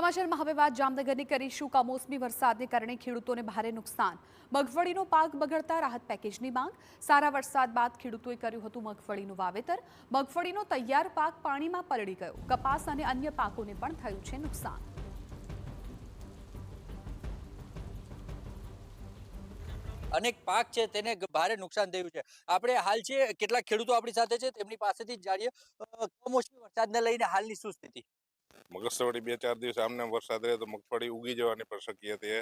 સમાચારમાં હવે વાત જામનગરની કરીશું। કમોસમી વરસાદને કારણે ખેડૂતોને ભારે નુકસાન। મગફળીનો પાક બગડતા રાહત પેકેજની માંગ। સારા વરસાદ બાદ ખેડૂતોએ કર્યું હતું મગફળીનું વાવેતર। મગફળીનો તૈયાર પાક પાણીમાં પલળી ગયો। કપાસ અને અન્ય પાકોને પણ થયું છે નુકસાન। અનેક પાક છે તેને ભારે નુકસાન થયું છે। આપણે હાલ છે કેટલાક ખેડૂતો આપણી સાથે છે, તેમની પાસેથી જાણીએ કમોસમી વરસાદને લઈને હાલની શું સ્થિતિ। મગસવડી 2-4 દિવસ આમને વરસાદ રહે તો મગફળી ઉગી જવાની પણ શક્યતા છે।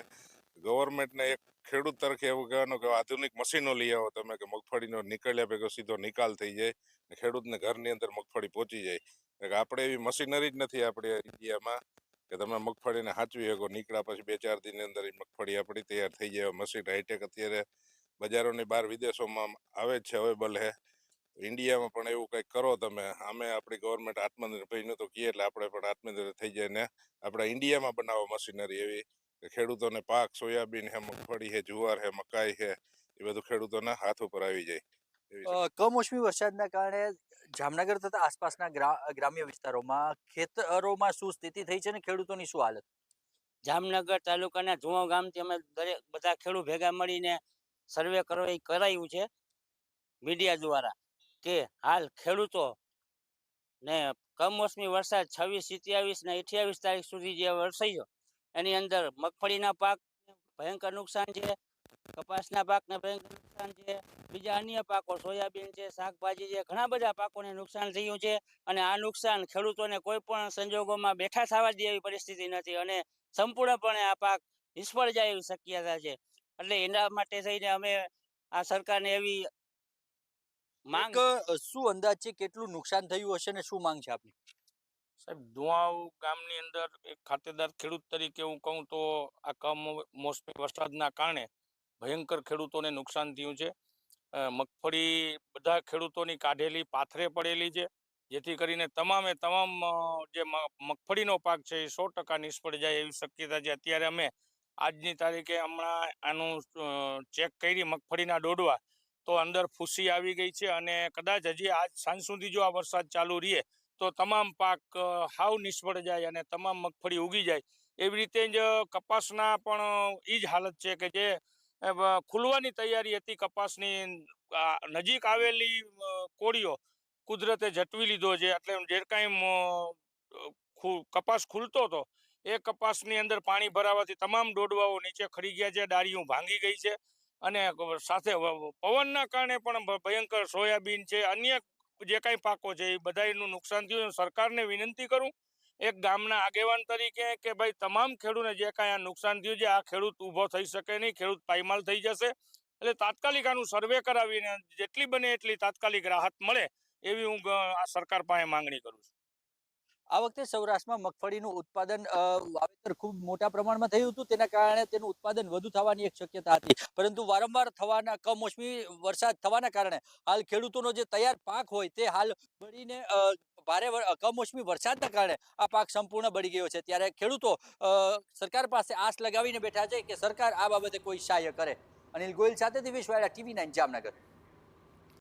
ગવર્મેન્ટને એક ખેડૂત તરીકે એવું કહેવાનું કે આધુનિક મશીનો લઈ આવો તમે, કે મગફળીનો નીકળ્યા ભેગો સીધો નિકાલ થઈ જાય ને ખેડૂતને ઘરની અંદર મગફળી પહોંચી જાય। આપણે એવી મશીનરી જ નથી આપણે ઇન્ડિયામાં કે તમે મગફળીને સાચવી શકો। નીકળ્યા પછી 2-4 દિનની અંદર મગફળી આપણી તૈયાર થઈ જાય। મશીન હાઈટેક અત્યારે બજારોની બહાર વિદેશોમાં આવે જ છે, અવેલેબલ છે। ઇન્ડિયામાં પણ એવું કંઈક કરો તમે। અમે આપણી ગવર્મેન્ટ આત્મનિર્ભરનું તો કહીએ એટલે આપણે પણ આત્મનિર્ભર થઈ જાય ને આપણે ઇન્ડિયામાં બનાવો મશીનરી એવી કે ખેડૂતોને પાક સોયાબીન છે, મગફળી છે, જુવાર છે, મકાઈ છે, એ બધું ખેડૂતોના હાથ ઉપર આવી જાય। કમોસમી વરસાદના કારણે જામનગર તથા આસપાસના ગ્રામ્ય વિસ્તારોમાં ખેતરોમાં શું સ્થિતિ થઈ છે ને ખેડૂતોની શું હાલત। જામનગર તાલુકાના ધુઓ ગામથી અમે બધા ખેડૂત ભેગા મળીને સર્વે કરાયું છે મીડિયા દ્વારા કે હાલ ખેડૂતો ને કમોસમી વરસાદ 26, 27 ને 28 તારીખ સુધી જે વરસાયો એની અંદર મગફળીના પાક ભયંકર નુકસાન છે, કપાસના પાકને ભયંકર નુકસાન છે, બીજા અન્ય પાકો સોયાબીન છે, શાકભાજી છે, ઘણા બધા પાકોને નુકસાન થયું છે। અને આ નુકસાન ખેડૂતોને કોઈ પણ સંજોગોમાં બેઠા થવા દે એવી પરિસ્થિતિ નથી અને સંપૂર્ણપણે આ પાક નિષ્ફળ જાય એવી શક્યતા છે। એટલે એના માટે થઈને અમે આ સરકારને એવી માંગ શું અંદાજ છે કેટલું નુકસાન થયું હશે ને શું માંગ છે આપની। સાહેબ, ધુઆવ ગામની અંદર એક ખાતેદાર ખેડૂત તરીકે હું કહું તો આ કમોસમી વરસાદના કારણે ભયંકર ખેડૂતોને નુકસાન થયું છે। મગફળી બધા ખેડૂતોની કાઢેલી પાથરે પડેલી છે, જેથી કરીને તમામે તમામ જે મગફળીનો પાક છે એ 100% નિષ્ફળ જાય એવી શક્યતા છે। અત્યારે અમે આજની તારીખે હમણાં આનું ચેક કરી મગફળીના ડોડવા તો અંદર ફૂસી આવી ગઈ છે અને કદાચ હજી આજ સાંજ સુધી જો આ વરસાદ ચાલુ રહે તો તમામ પાક હાવ નિષ્ફળ જાય અને તમામ મગફળી ઉગી જાય। એવી રીતે જ કપાસના પણ એ જ હાલત છે કે જે ખુલવાની તૈયારી હતી કપાસની, નજીક આવેલી કોળીઓ કુદરતે ઝટવી લીધો છે। એટલે જે કાંઈ કપાસ ખુલતો હતો એ કપાસની અંદર પાણી ભરાવાથી તમામ ડોડવાઓ નીચે ખડી ગયા છે, ડાળીઓ ભાંગી ગઈ છે અને સાથે પવનના કારણે પણ ભયંકર સોયાબીન છે, અન્ય જે કાંઈ પાકો છે એ બધાનું નુકસાન થયું। સરકારને વિનંતી કરું એક ગામના આગેવાન તરીકે કે ભાઈ તમામ ખેડૂતને જે કાંઈ આ નુકસાન થયું છે આ ખેડૂત ઊભો થઈ શકે નહીં, ખેડૂત પાયમાલ થઈ જશે। એટલે તાત્કાલિક આનું સર્વે કરાવીને જેટલી બને એટલી તાત્કાલિક રાહત મળે એવી હું આ સરકાર પાસે માંગણી કરું છું। આ વખતે સૌરાષ્ટ્રમાં મગફળીનું ઉત્પાદન વાવેતર ખૂબ મોટા પ્રમાણમાં થયું હતું, તેના કારણે તેનું ઉત્પાદન વધુ થવાની એક શક્યતા હતી, પરંતુ વારંવાર થવાના કમોસમી વરસાદ થવાના કારણે હાલ ખેડૂતોનો જે તૈયાર પાક હોય તે હાલ બળીને ભારે કમોસમી વરસાદના કારણે આ પાક સંપૂર્ણ બળી ગયો છે। ત્યારે ખેડૂતો સરકાર પાસે આસ લગાવીને બેઠા છે કે સરકાર આ બાબતે કોઈ સહાય કરે। અનિલ ગોયલ સાથે દિવેશ વાયડા, TV9 જામનગર।